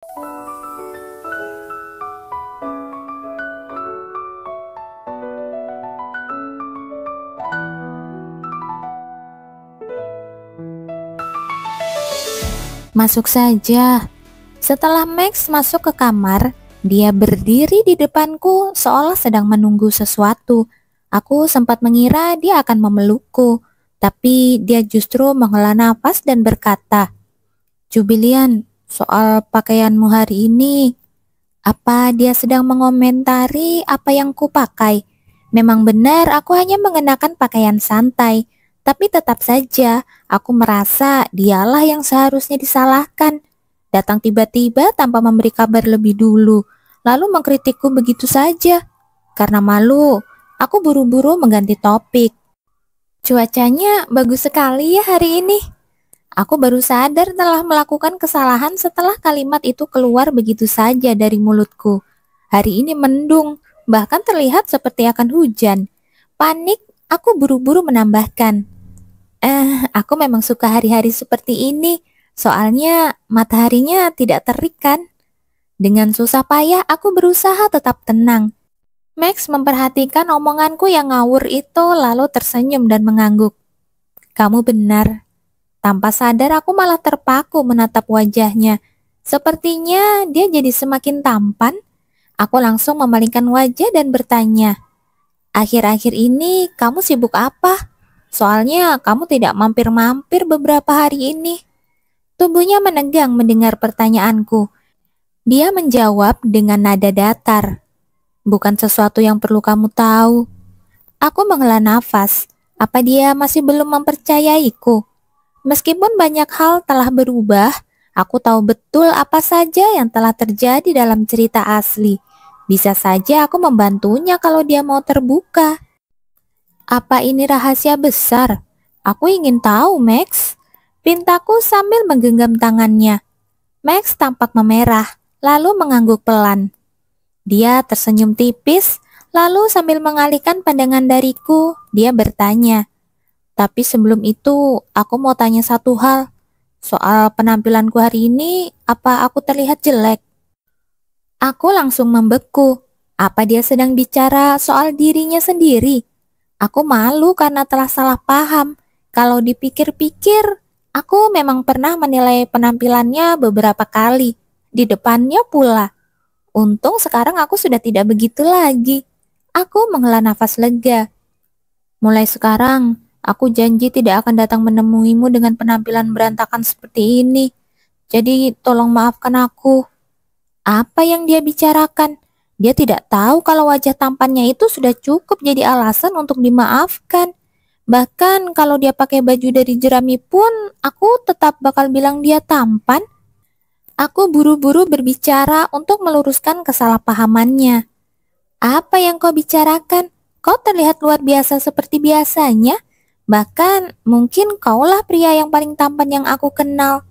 Masuk saja. Setelah Max masuk ke kamar, dia berdiri di depanku seolah sedang menunggu sesuatu. Aku sempat mengira dia akan memelukku, tapi dia justru menghela nafas dan berkata, "Jubilian, soal pakaianmu hari ini, apa dia sedang mengomentari apa yang kupakai? Memang benar aku hanya mengenakan pakaian santai, tapi tetap saja aku merasa dialah yang seharusnya disalahkan. Datang tiba-tiba tanpa memberi kabar lebih dulu, lalu mengkritikku begitu saja. Karena malu, aku buru-buru mengganti topik. Cuacanya bagus sekali ya hari ini. Aku baru sadar telah melakukan kesalahan setelah kalimat itu keluar begitu saja dari mulutku. Hari ini mendung, bahkan terlihat seperti akan hujan. Panik, aku buru-buru menambahkan. Aku memang suka hari-hari seperti ini, soalnya mataharinya tidak terik kan? Dengan susah payah aku berusaha tetap tenang. Max memperhatikan omonganku yang ngawur itu lalu tersenyum dan mengangguk. Kamu benar. Tanpa sadar aku malah terpaku menatap wajahnya. Sepertinya dia jadi semakin tampan. Aku langsung memalingkan wajah dan bertanya, akhir-akhir ini kamu sibuk apa? Soalnya kamu tidak mampir-mampir beberapa hari ini. Tubuhnya menegang mendengar pertanyaanku. Dia menjawab dengan nada datar. Bukan sesuatu yang perlu kamu tahu. Aku menghela nafas. Apa dia masih belum mempercayaiku? Meskipun banyak hal telah berubah, aku tahu betul apa saja yang telah terjadi dalam cerita asli. Bisa saja aku membantunya kalau dia mau terbuka. Apa ini rahasia besar? Aku ingin tahu, Max. Pintaku sambil menggenggam tangannya. Max tampak memerah, lalu mengangguk pelan. Dia tersenyum tipis, lalu sambil mengalihkan pandangan dariku, dia bertanya, tapi sebelum itu, aku mau tanya satu hal. Soal penampilanku hari ini, apa aku terlihat jelek? Aku langsung membeku. Apa dia sedang bicara soal dirinya sendiri? Aku malu karena telah salah paham. Kalau dipikir-pikir, aku memang pernah menilai penampilannya beberapa kali. Di depannya pula. Untung sekarang aku sudah tidak begitu lagi. Aku menghela nafas lega. Mulai sekarang, aku janji tidak akan datang menemuimu dengan penampilan berantakan seperti ini. Jadi tolong maafkan aku. Apa yang dia bicarakan? Dia tidak tahu kalau wajah tampannya itu sudah cukup jadi alasan untuk dimaafkan. Bahkan kalau dia pakai baju dari jerami pun, aku tetap bakal bilang dia tampan. Aku buru-buru berbicara untuk meluruskan kesalahpahamannya. Apa yang kau bicarakan? Kau terlihat luar biasa seperti biasanya. Bahkan mungkin kaulah pria yang paling tampan yang aku kenal.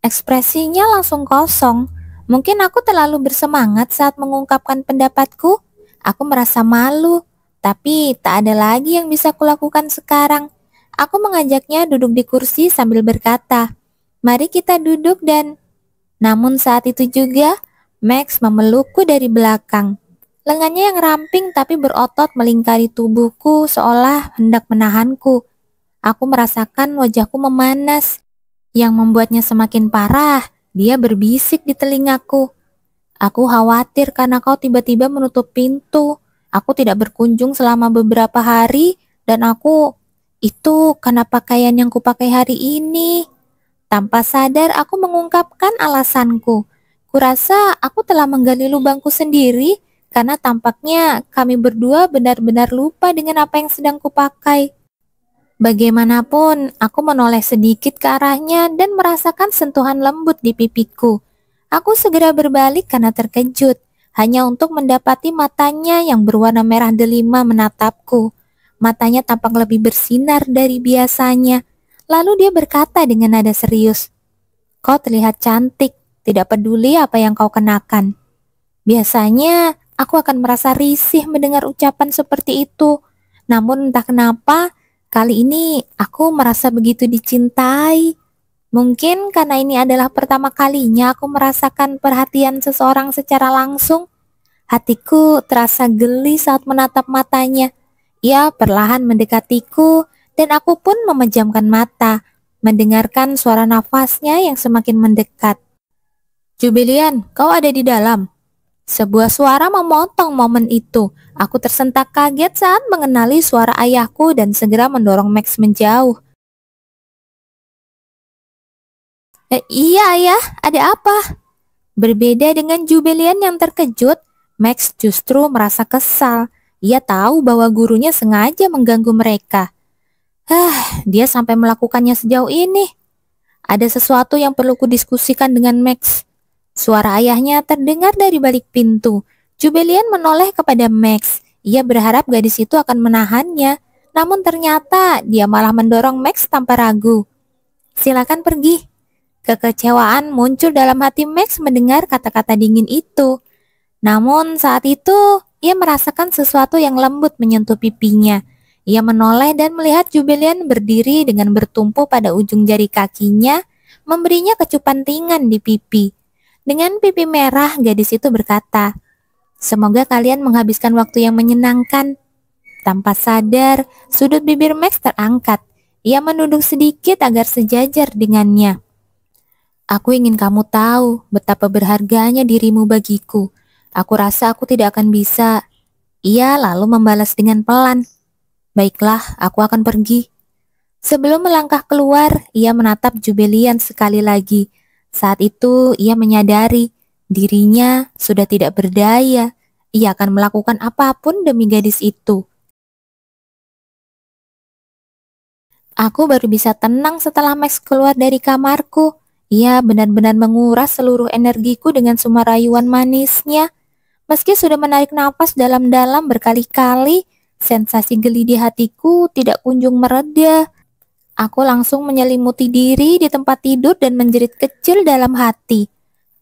Ekspresinya langsung kosong. Mungkin aku terlalu bersemangat saat mengungkapkan pendapatku. Aku merasa malu, tapi tak ada lagi yang bisa kulakukan sekarang. Aku mengajaknya duduk di kursi sambil berkata, "Mari kita duduk dan..." Namun saat itu juga, Max memelukku dari belakang. Lengannya yang ramping tapi berotot melingkari tubuhku seolah hendak menahanku. Aku merasakan wajahku memanas. Yang membuatnya semakin parah, dia berbisik di telingaku. Aku khawatir karena kau tiba-tiba menutup pintu. Aku tidak berkunjung selama beberapa hari dan itu karena pakaian yang kupakai hari ini. Tanpa sadar aku mengungkapkan alasanku. Kurasa aku telah menggali lubangku sendiri karena tampaknya kami berdua benar-benar lupa dengan apa yang sedang kupakai. Bagaimanapun, aku menoleh sedikit ke arahnya dan merasakan sentuhan lembut di pipiku. Aku segera berbalik karena terkejut, hanya untuk mendapati matanya yang berwarna merah delima menatapku. Matanya tampak lebih bersinar dari biasanya. Lalu dia berkata dengan nada serius, "Kau terlihat cantik, tidak peduli apa yang kau kenakan." Biasanya, aku akan merasa risih mendengar ucapan seperti itu. Namun entah kenapa, kali ini aku merasa begitu dicintai. Mungkin karena ini adalah pertama kalinya aku merasakan perhatian seseorang secara langsung. Hatiku terasa geli saat menatap matanya. Ia perlahan mendekatiku dan aku pun memejamkan mata, mendengarkan suara nafasnya yang semakin mendekat. Jubilian, kau ada di dalam. Sebuah suara memotong momen itu. Aku tersentak kaget saat mengenali suara ayahku dan segera mendorong Max menjauh. Iya ayah, ada apa? Berbeda dengan Jubilian yang terkejut, Max justru merasa kesal. Ia tahu bahwa gurunya sengaja mengganggu mereka. Dia sampai melakukannya sejauh ini. Ada sesuatu yang perlu kudiskusikan dengan Max. Suara ayahnya terdengar dari balik pintu. Jubilian menoleh kepada Max. Ia berharap gadis itu akan menahannya. Namun ternyata dia malah mendorong Max tanpa ragu. Silakan pergi. Kekecewaan muncul dalam hati Max mendengar kata-kata dingin itu. Namun saat itu, ia merasakan sesuatu yang lembut menyentuh pipinya. Ia menoleh dan melihat Jubilian berdiri dengan bertumpu pada ujung jari kakinya, memberinya kecupan ringan di pipi. Dengan pipi merah, gadis itu berkata, "Semoga kalian menghabiskan waktu yang menyenangkan." Tanpa sadar, sudut bibir Max terangkat. Ia menunduk sedikit agar sejajar dengannya. Aku ingin kamu tahu betapa berharganya dirimu bagiku. Aku rasa aku tidak akan bisa. Ia lalu membalas dengan pelan. Baiklah, aku akan pergi. Sebelum melangkah keluar, ia menatap Jubilian sekali lagi. Saat itu ia menyadari dirinya sudah tidak berdaya. Ia akan melakukan apapun demi gadis itu. Aku baru bisa tenang setelah Max keluar dari kamarku. Ia benar-benar menguras seluruh energiku dengan semua rayuan manisnya. Meski sudah menarik nafas dalam-dalam berkali-kali, sensasi geli di hatiku tidak kunjung mereda. Aku langsung menyelimuti diri di tempat tidur dan menjerit kecil dalam hati.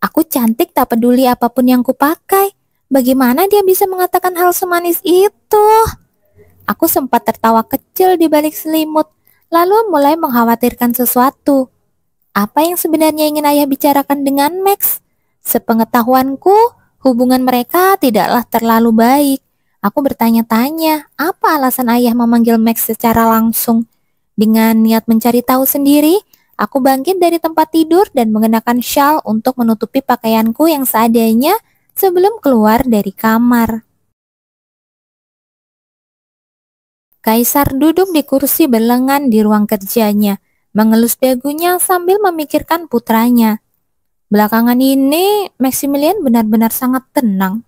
Aku cantik tak peduli apapun yang kupakai. Bagaimana dia bisa mengatakan hal semanis itu? Aku sempat tertawa kecil di balik selimut, lalu mulai mengkhawatirkan sesuatu. Apa yang sebenarnya ingin ayah bicarakan dengan Max? Sepengetahuanku, hubungan mereka tidaklah terlalu baik. Aku bertanya-tanya, apa alasan ayah memanggil Max secara langsung? Dengan niat mencari tahu sendiri, aku bangkit dari tempat tidur dan mengenakan syal untuk menutupi pakaianku yang seadanya sebelum keluar dari kamar. Kaisar duduk di kursi berlengan di ruang kerjanya, mengelus dagunya sambil memikirkan putranya. Belakangan ini, Maximilian benar-benar sangat tenang.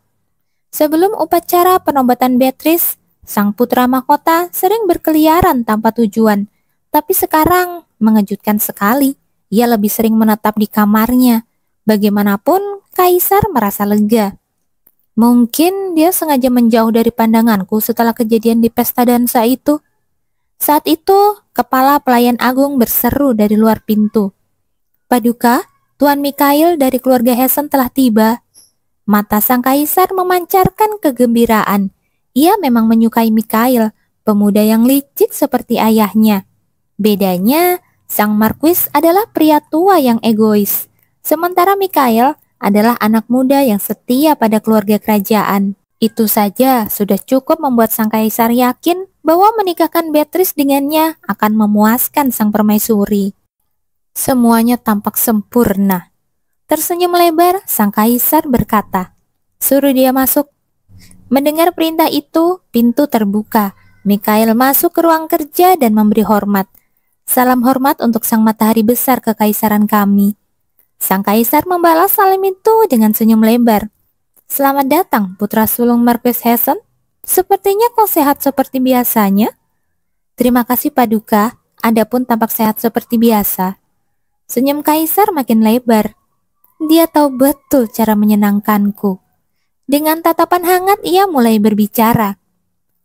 Sebelum upacara penobatan Beatrice, sang putra mahkota sering berkeliaran tanpa tujuan. Tapi sekarang, mengejutkan sekali, ia lebih sering menetap di kamarnya. Bagaimanapun, Kaisar merasa lega. Mungkin dia sengaja menjauh dari pandanganku setelah kejadian di pesta dansa itu. Saat itu, kepala pelayan agung berseru dari luar pintu. Paduka, Tuan Mikhail dari keluarga Hessen telah tiba. Mata sang kaisar memancarkan kegembiraan. Ia memang menyukai Mikhail, pemuda yang licik seperti ayahnya. Bedanya, sang marquis adalah pria tua yang egois. Sementara Mikhail adalah anak muda yang setia pada keluarga kerajaan. Itu saja sudah cukup membuat sang kaisar yakin bahwa menikahkan Beatrice dengannya akan memuaskan sang permaisuri. Semuanya tampak sempurna. Tersenyum lebar, sang kaisar berkata, "Suruh dia masuk." Mendengar perintah itu, pintu terbuka. Mikhail masuk ke ruang kerja dan memberi hormat. "Salam hormat untuk sang matahari besar kekaisaran kami." Sang kaisar membalas salam itu dengan senyum lebar. "Selamat datang, putra sulung Marquis Hessen. Sepertinya kau sehat seperti biasanya." "Terima kasih Paduka, Anda pun tampak sehat seperti biasa." Senyum kaisar makin lebar. Dia tahu betul cara menyenangkanku. Dengan tatapan hangat ia mulai berbicara.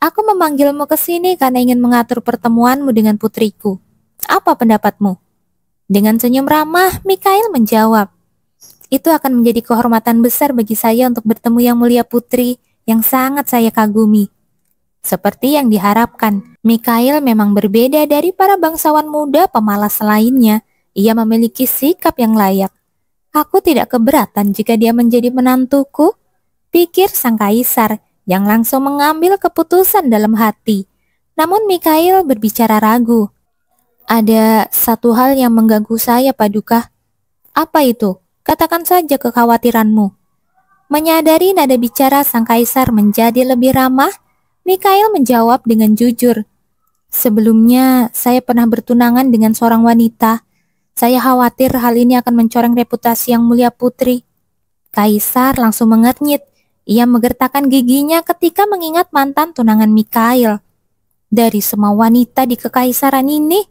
"Aku memanggilmu ke sini karena ingin mengatur pertemuanmu dengan putriku. Apa pendapatmu?" Dengan senyum ramah, Mikhail menjawab, "Itu akan menjadi kehormatan besar bagi saya untuk bertemu yang mulia putri yang sangat saya kagumi." Seperti yang diharapkan, Mikhail memang berbeda dari para bangsawan muda pemalas lainnya. Ia memiliki sikap yang layak. Aku tidak keberatan jika dia menjadi menantuku, pikir sang kaisar yang langsung mengambil keputusan dalam hati. Namun Mikhail berbicara ragu. Ada satu hal yang mengganggu saya, Paduka. Apa itu? Katakan saja kekhawatiranmu. Menyadari nada bicara sang kaisar menjadi lebih ramah, Mikhail menjawab dengan jujur. Sebelumnya, saya pernah bertunangan dengan seorang wanita. Saya khawatir hal ini akan mencoreng reputasi yang mulia putri. Kaisar langsung mengernyit. Ia menggertakkan giginya ketika mengingat mantan tunangan Mikhail. Dari semua wanita di kekaisaran ini,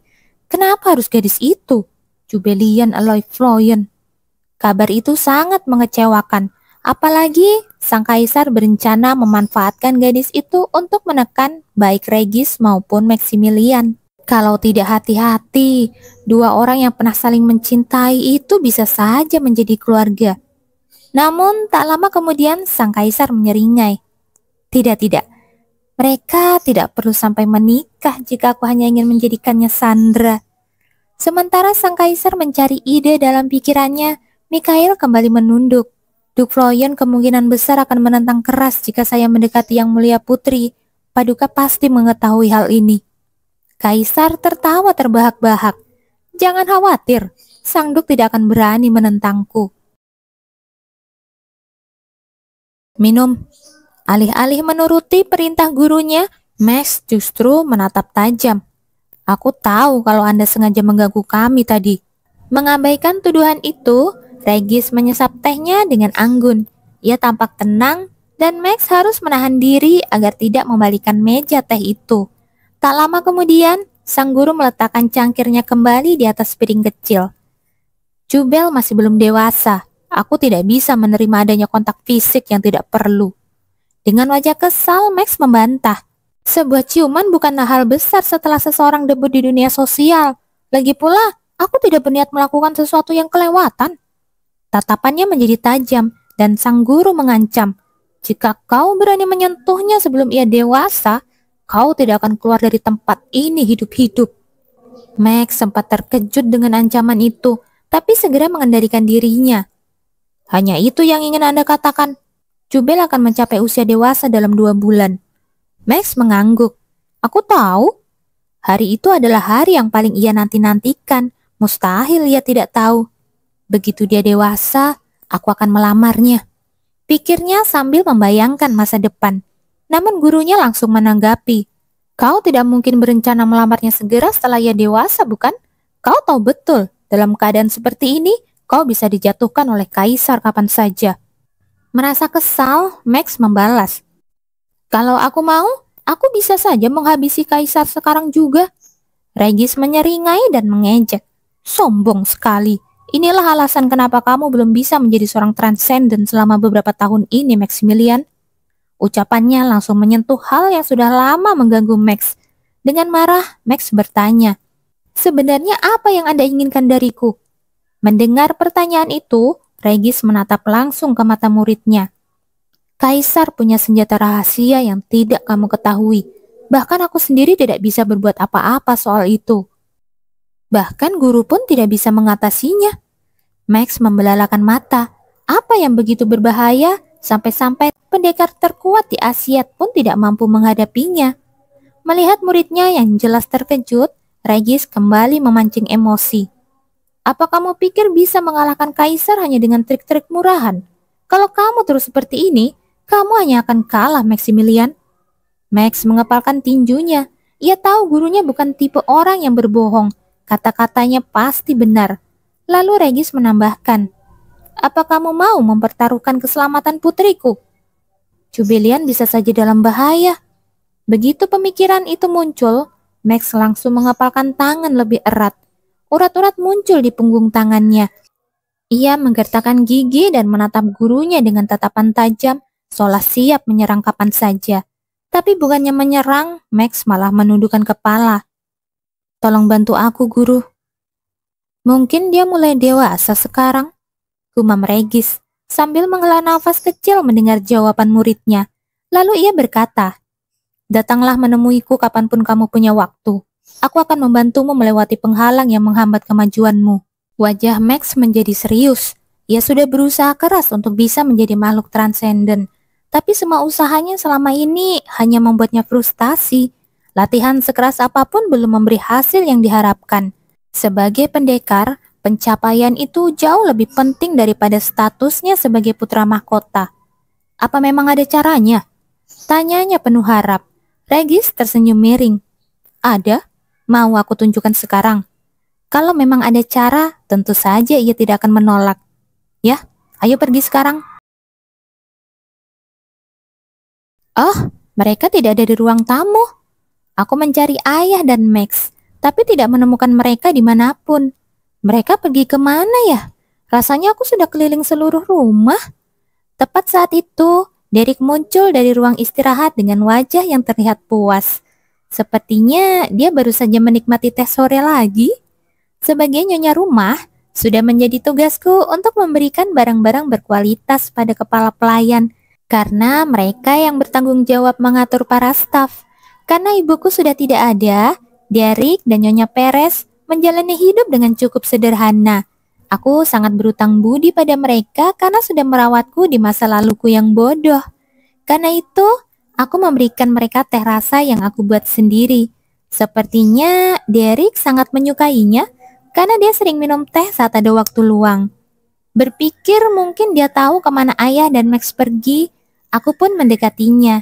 kenapa harus gadis itu? Jubelian Aloy Floyen. Kabar itu sangat mengecewakan. Apalagi sang kaisar berencana memanfaatkan gadis itu untuk menekan baik Regis maupun Maximilian. Kalau tidak hati-hati, dua orang yang pernah saling mencintai itu bisa saja menjadi keluarga. Namun tak lama kemudian sang kaisar menyeringai. Tidak. Mereka tidak perlu sampai menikah jika aku hanya ingin menjadikannya sandera. Sementara sang kaisar mencari ide dalam pikirannya, Mikhail kembali menunduk. Duk Floyen kemungkinan besar akan menentang keras jika saya mendekati yang mulia putri. Paduka pasti mengetahui hal ini. Kaisar tertawa terbahak-bahak. Jangan khawatir, sang Duk tidak akan berani menentangku. Minum. Alih-alih menuruti perintah gurunya, Max justru menatap tajam. Aku tahu kalau Anda sengaja mengganggu kami tadi. Mengabaikan tuduhan itu, Regis menyesap tehnya dengan anggun. Ia tampak tenang dan Max harus menahan diri agar tidak membalikan meja teh itu. Tak lama kemudian, sang guru meletakkan cangkirnya kembali di atas piring kecil. Jubel masih belum dewasa. Aku tidak bisa menerima adanya kontak fisik yang tidak perlu. Dengan wajah kesal, Max membantah. Sebuah ciuman bukanlah hal besar setelah seseorang debut di dunia sosial. Lagi pula, aku tidak berniat melakukan sesuatu yang kelewatan. Tatapannya menjadi tajam dan sang guru mengancam. Jika kau berani menyentuhnya sebelum ia dewasa, kau tidak akan keluar dari tempat ini hidup-hidup. Max sempat terkejut dengan ancaman itu, tapi segera mengendalikan dirinya. Hanya itu yang ingin Anda katakan? Jubel akan mencapai usia dewasa dalam 2 bulan. Max mengangguk. Aku tahu. Hari itu adalah hari yang paling ia nanti-nantikan. Mustahil ia tidak tahu. Begitu dia dewasa, aku akan melamarnya. Pikirnya sambil membayangkan masa depan. Namun gurunya langsung menanggapi. Kau tidak mungkin berencana melamarnya segera setelah ia dewasa, bukan? Kau tahu betul, dalam keadaan seperti ini, kau bisa dijatuhkan oleh kaisar kapan saja. Merasa kesal, Max membalas. Kalau aku mau, aku bisa saja menghabisi kaisar sekarang juga. Regis menyeringai dan mengejek. Sombong sekali. Inilah alasan kenapa kamu belum bisa menjadi seorang transenden selama beberapa tahun ini, Maximilian. Ucapannya langsung menyentuh hal yang sudah lama mengganggu Max. Dengan marah, Max bertanya, sebenarnya apa yang Anda inginkan dariku? Mendengar pertanyaan itu, Regis menatap langsung ke mata muridnya. Kaisar punya senjata rahasia yang tidak kamu ketahui. Bahkan aku sendiri tidak bisa berbuat apa-apa soal itu. Bahkan guru pun tidak bisa mengatasinya. Max membelalakan mata. Apa yang begitu berbahaya sampai-sampai pendekar terkuat di Asia pun tidak mampu menghadapinya? Melihat muridnya yang jelas terkejut, Regis kembali memancing emosi. Apa kamu pikir bisa mengalahkan kaisar hanya dengan trik-trik murahan? Kalau kamu terus seperti ini, kamu hanya akan kalah, Maximilian. Max mengepalkan tinjunya. Ia tahu gurunya bukan tipe orang yang berbohong. Kata-katanya pasti benar. Lalu Regis menambahkan, apa kamu mau mempertaruhkan keselamatan putriku? Jubelian bisa saja dalam bahaya. Begitu pemikiran itu muncul, Max langsung mengepalkan tangan lebih erat. Urat-urat muncul di punggung tangannya. Ia menggertakkan gigi dan menatap gurunya dengan tatapan tajam, seolah siap menyerang kapan saja. Tapi bukannya menyerang, Max malah menundukkan kepala. Tolong bantu aku, guru. Mungkin dia mulai dewasa sekarang, gumam Regis, sambil menghela nafas kecil mendengar jawaban muridnya. Lalu ia berkata, datanglah menemuiku kapanpun kamu punya waktu. Aku akan membantumu melewati penghalang yang menghambat kemajuanmu. Wajah Max menjadi serius. Ia sudah berusaha keras untuk bisa menjadi makhluk transenden. Tapi semua usahanya selama ini hanya membuatnya frustasi. Latihan sekeras apapun belum memberi hasil yang diharapkan. Sebagai pendekar, pencapaian itu jauh lebih penting daripada statusnya sebagai putra mahkota. Apa memang ada caranya? Tanyanya penuh harap. Regis tersenyum miring. Ada? Mau aku tunjukkan sekarang? Kalau memang ada cara, tentu saja ia tidak akan menolak. Ya, ayo pergi sekarang. Oh, mereka tidak ada di ruang tamu. Aku mencari ayah dan Max, tapi tidak menemukan mereka dimanapun. Mereka pergi kemana ya? Rasanya aku sudah keliling seluruh rumah. Tepat saat itu, Derek muncul dari ruang istirahat dengan wajah yang terlihat puas. Sepertinya dia baru saja menikmati teh sore lagi. Sebagai nyonya rumah, sudah menjadi tugasku untuk memberikan barang-barang berkualitas pada kepala pelayan, karena mereka yang bertanggung jawab mengatur para staf. Karena ibuku sudah tidak ada, Derek dan Nyonya Perez menjalani hidup dengan cukup sederhana. Aku sangat berutang budi pada mereka karena sudah merawatku di masa laluku yang bodoh. Karena itu, aku memberikan mereka teh rasa yang aku buat sendiri. Sepertinya Derek sangat menyukainya karena dia sering minum teh saat ada waktu luang. Berpikir mungkin dia tahu kemana ayah dan Max pergi, aku pun mendekatinya.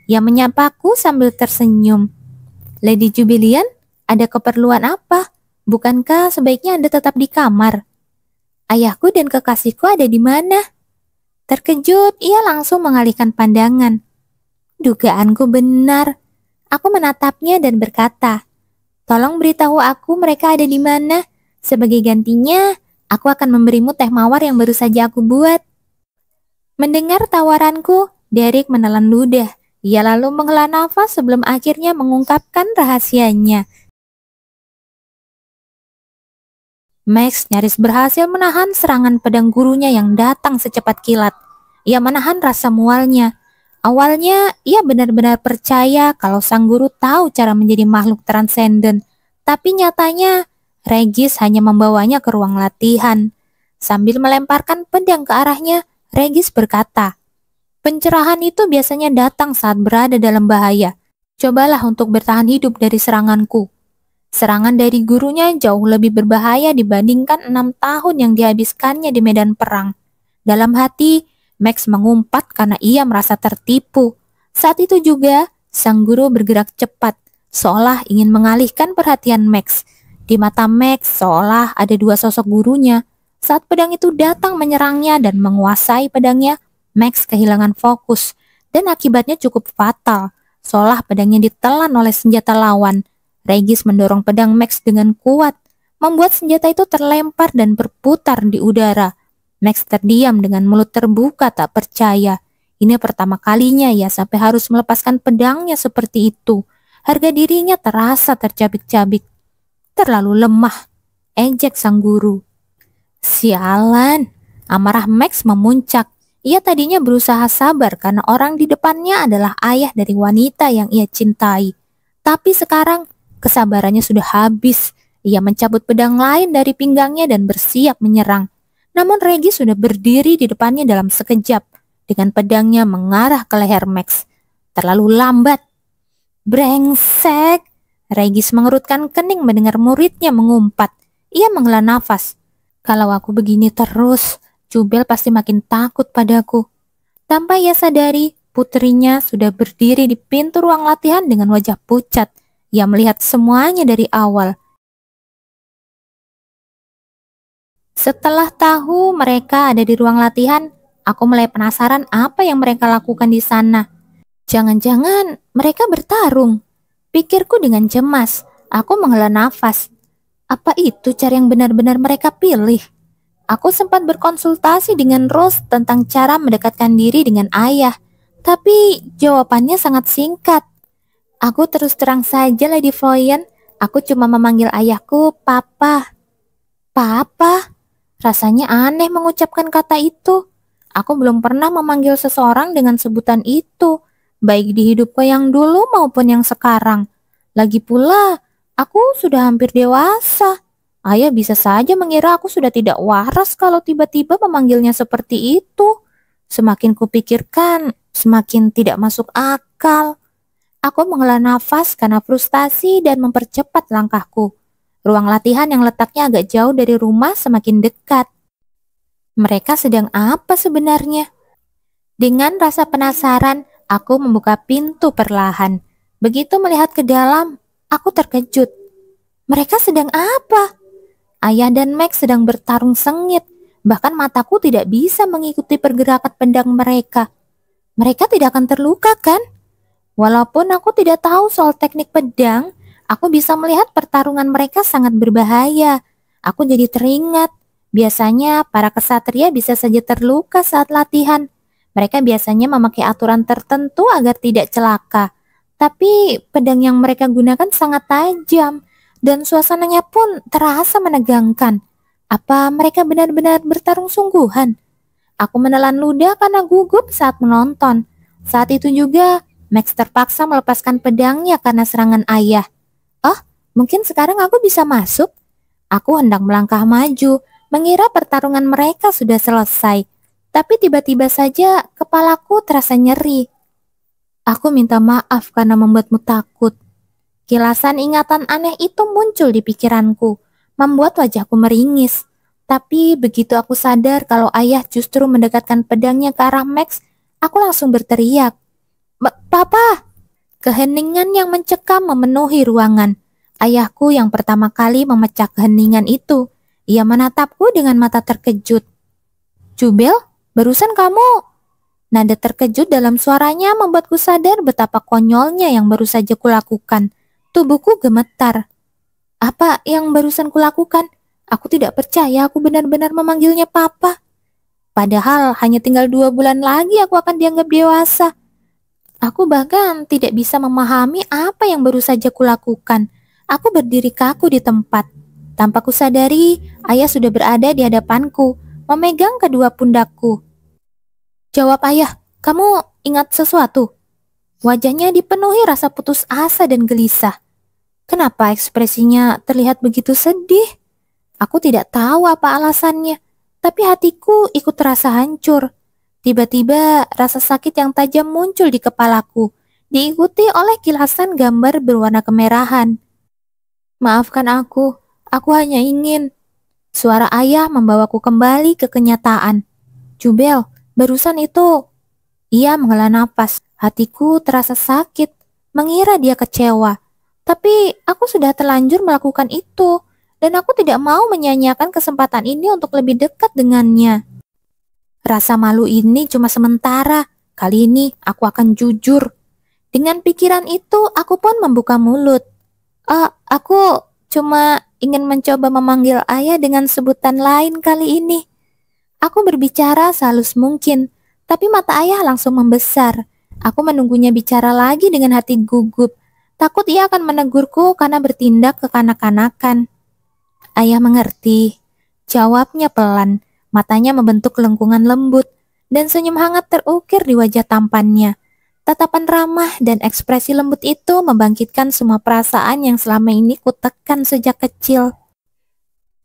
Ia menyapaku sambil tersenyum. Lady Jubilian, ada keperluan apa? Bukankah sebaiknya Anda tetap di kamar? Ayahku dan kekasihku ada di mana? Terkejut, ia langsung mengalihkan pandangan. Dugaanku benar. Aku menatapnya dan berkata, tolong beritahu aku mereka ada di mana. Sebagai gantinya, aku akan memberimu teh mawar yang baru saja aku buat. Mendengar tawaranku, Derek menelan ludah. Ia lalu menghela nafas sebelum akhirnya mengungkapkan rahasianya. Max nyaris berhasil menahan serangan pedang gurunya yang datang secepat kilat. Ia menahan rasa mualnya. Awalnya, ia benar-benar percaya kalau sang guru tahu cara menjadi makhluk transenden. Tapi nyatanya, Regis hanya membawanya ke ruang latihan. Sambil melemparkan pedang ke arahnya, Regis berkata, pencerahan itu biasanya datang saat berada dalam bahaya. Cobalah untuk bertahan hidup dari seranganku. Serangan dari gurunya jauh lebih berbahaya dibandingkan 6 tahun yang dihabiskannya di medan perang. Dalam hati, Max mengumpat karena ia merasa tertipu. Saat itu juga, sang guru bergerak cepat, seolah ingin mengalihkan perhatian Max. Di mata Max seolah ada dua sosok gurunya. Saat pedang itu datang menyerangnya dan menguasai pedangnya, Max kehilangan fokus dan akibatnya cukup fatal, seolah pedangnya ditelan oleh senjata lawan. Regis mendorong pedang Max dengan kuat, membuat senjata itu terlempar dan berputar di udara. Max terdiam dengan mulut terbuka tak percaya. Ini pertama kalinya ia sampai harus melepaskan pedangnya seperti itu. Harga dirinya terasa tercabik-cabik. Terlalu lemah, ejek sang guru. Sialan, amarah Max memuncak. Ia tadinya berusaha sabar karena orang di depannya adalah ayah dari wanita yang ia cintai. Tapi sekarang, kesabarannya sudah habis. Ia mencabut pedang lain dari pinggangnya dan bersiap menyerang. Namun Regis sudah berdiri di depannya dalam sekejap, dengan pedangnya mengarah ke leher Max. Terlalu lambat. Brengsek! Regis mengerutkan kening mendengar muridnya mengumpat. Ia menghela nafas. Kalau aku begini terus, Jubel pasti makin takut padaku. Tanpa ia sadari, putrinya sudah berdiri di pintu ruang latihan dengan wajah pucat. Ia melihat semuanya dari awal. Setelah tahu mereka ada di ruang latihan, aku mulai penasaran apa yang mereka lakukan di sana. Jangan-jangan mereka bertarung. Pikirku dengan cemas. Aku menghela nafas. Apa itu cara yang benar-benar mereka pilih? Aku sempat berkonsultasi dengan Rose tentang cara mendekatkan diri dengan ayah. Tapi jawabannya sangat singkat. Aku terus terang saja, Lady Floyen. Aku cuma memanggil ayahku Papa. Papa? Rasanya aneh mengucapkan kata itu. Aku belum pernah memanggil seseorang dengan sebutan itu, baik di hidupku yang dulu maupun yang sekarang. Lagi pula, aku sudah hampir dewasa. Ayah bisa saja mengira aku sudah tidak waras kalau tiba-tiba memanggilnya seperti itu. Semakin kupikirkan, semakin tidak masuk akal. Aku menghela nafas karena frustasi dan mempercepat langkahku. Ruang latihan yang letaknya agak jauh dari rumah semakin dekat. Mereka sedang apa sebenarnya? Dengan rasa penasaran, aku membuka pintu perlahan. Begitu melihat ke dalam, aku terkejut. Mereka sedang apa? Ayah dan Max sedang bertarung sengit. Bahkan mataku tidak bisa mengikuti pergerakan pedang mereka. Mereka tidak akan terluka, kan? Walaupun aku tidak tahu soal teknik pedang, aku bisa melihat pertarungan mereka sangat berbahaya. Aku jadi teringat, biasanya para kesatria bisa saja terluka saat latihan. Mereka biasanya memakai aturan tertentu agar tidak celaka. Tapi pedang yang mereka gunakan sangat tajam, dan suasananya pun terasa menegangkan. Apa mereka benar-benar bertarung sungguhan? Aku menelan ludah karena gugup saat menonton. Saat itu juga, Max terpaksa melepaskan pedangnya karena serangan ayah. Oh, mungkin sekarang aku bisa masuk? Aku hendak melangkah maju, mengira pertarungan mereka sudah selesai. Tapi tiba-tiba saja kepalaku terasa nyeri. Aku minta maaf karena membuatmu takut. Kilasan ingatan aneh itu muncul di pikiranku, membuat wajahku meringis. Tapi begitu aku sadar kalau ayah justru mendekatkan pedangnya ke arah Max, aku langsung berteriak. Papa! Keheningan yang mencekam memenuhi ruangan. Ayahku yang pertama kali memecah keheningan itu. Ia menatapku dengan mata terkejut. Jubel, barusan kamu... Nada terkejut dalam suaranya membuatku sadar betapa konyolnya yang baru saja kulakukan. Tubuhku gemetar. Apa yang barusan kulakukan? Aku tidak percaya aku benar-benar memanggilnya papa. Padahal hanya tinggal 2 bulan lagi aku akan dianggap dewasa. Aku bahkan tidak bisa memahami apa yang baru saja kulakukan. Aku berdiri kaku di tempat. Tanpa kusadari, ayah sudah berada di hadapanku, memegang kedua pundakku. Jawab ayah, kamu ingat sesuatu? Wajahnya dipenuhi rasa putus asa dan gelisah. Kenapa ekspresinya terlihat begitu sedih? Aku tidak tahu apa alasannya, tapi hatiku ikut terasa hancur. Tiba-tiba rasa sakit yang tajam muncul di kepalaku, diikuti oleh kilasan gambar berwarna kemerahan. Maafkan aku hanya ingin. Suara ayah membawaku kembali ke kenyataan. Jubel, barusan itu. Ia menghela napas. Hatiku terasa sakit, mengira dia kecewa. Tapi aku sudah terlanjur melakukan itu, dan aku tidak mau menyia-nyiakan kesempatan ini untuk lebih dekat dengannya. Rasa malu ini cuma sementara. Kali ini aku akan jujur. Dengan pikiran itu, aku pun membuka mulut. Aku cuma ingin mencoba memanggil ayah dengan sebutan lain kali ini. Aku berbicara sehalus mungkin, tapi mata ayah langsung membesar. Aku menunggunya bicara lagi dengan hati gugup. Takut ia akan menegurku karena bertindak kekanak-kanakan. Ayah mengerti. Jawabnya pelan. Matanya membentuk lengkungan lembut, dan senyum hangat terukir di wajah tampannya. Tatapan ramah dan ekspresi lembut itu membangkitkan semua perasaan yang selama ini kutekan sejak kecil.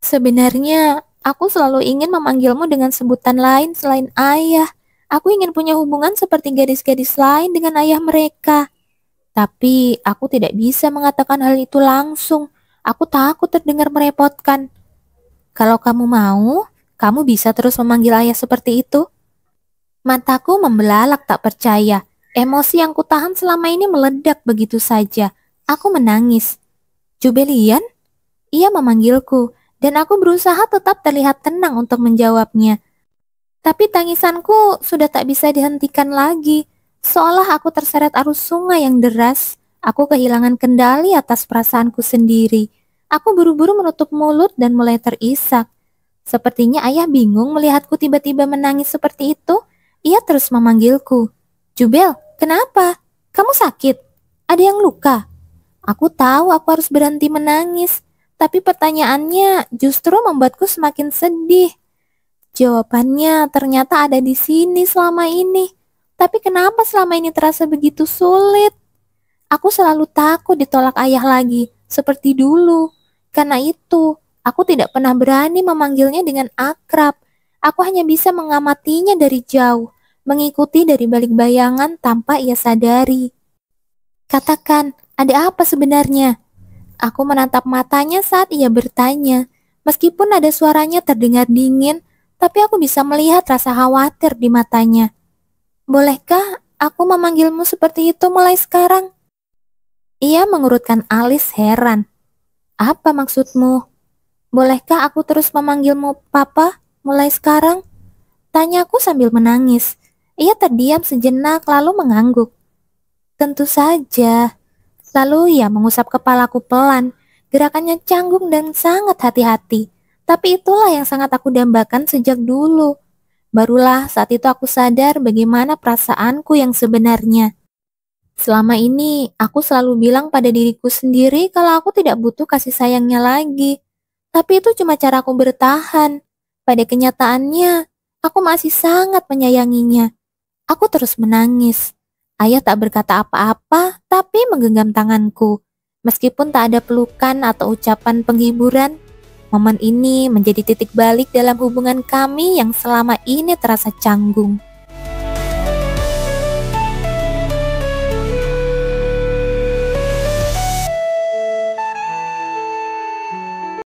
Sebenarnya, aku selalu ingin memanggilmu dengan sebutan lain selain ayah. Aku ingin punya hubungan seperti gadis-gadis lain dengan ayah mereka. Tapi aku tidak bisa mengatakan hal itu langsung. Aku takut terdengar merepotkan. Kalau kamu mau, kamu bisa terus memanggil ayah seperti itu. Mataku membelalak tak percaya. Emosi yang kutahan selama ini meledak begitu saja. Aku menangis. Jubelian? Ia memanggilku, dan aku berusaha tetap terlihat tenang untuk menjawabnya. Tapi tangisanku sudah tak bisa dihentikan lagi. Seolah aku terseret arus sungai yang deras. Aku kehilangan kendali atas perasaanku sendiri. Aku buru-buru menutup mulut dan mulai terisak. Sepertinya ayah bingung melihatku tiba-tiba menangis seperti itu. Ia terus memanggilku. Jubel, kenapa? Kamu sakit? Ada yang luka? Aku tahu aku harus berhenti menangis. Tapi pertanyaannya justru membuatku semakin sedih. Jawabannya ternyata ada di sini selama ini. Tapi kenapa selama ini terasa begitu sulit? Aku selalu takut ditolak ayah lagi, seperti dulu. Karena itu, Aku tidak pernah berani memanggilnya dengan akrab. Aku hanya bisa mengamatinya dari jauh, mengikuti dari balik bayangan tanpa ia sadari. Katakan, ada apa sebenarnya? Aku menatap matanya saat ia bertanya. Meskipun ada suaranya terdengar dingin, tapi aku bisa melihat rasa khawatir di matanya. Bolehkah aku memanggilmu seperti itu mulai sekarang? Ia mengurutkan alis heran. Apa maksudmu? Bolehkah aku terus memanggilmu Papa mulai sekarang? Tanyaku sambil menangis. Ia terdiam sejenak lalu mengangguk. Tentu saja. Lalu ia mengusap kepalaku pelan. Gerakannya canggung dan sangat hati-hati. Tapi itulah yang sangat aku dambakan sejak dulu. Barulah saat itu aku sadar bagaimana perasaanku yang sebenarnya. Selama ini, aku selalu bilang pada diriku sendiri kalau aku tidak butuh kasih sayangnya lagi. Tapi itu cuma caraku bertahan. Pada kenyataannya, aku masih sangat menyayanginya. Aku terus menangis. Ayah tak berkata apa-apa, tapi menggenggam tanganku. Meskipun tak ada pelukan atau ucapan penghiburan, momen ini menjadi titik balik dalam hubungan kami yang selama ini terasa canggung.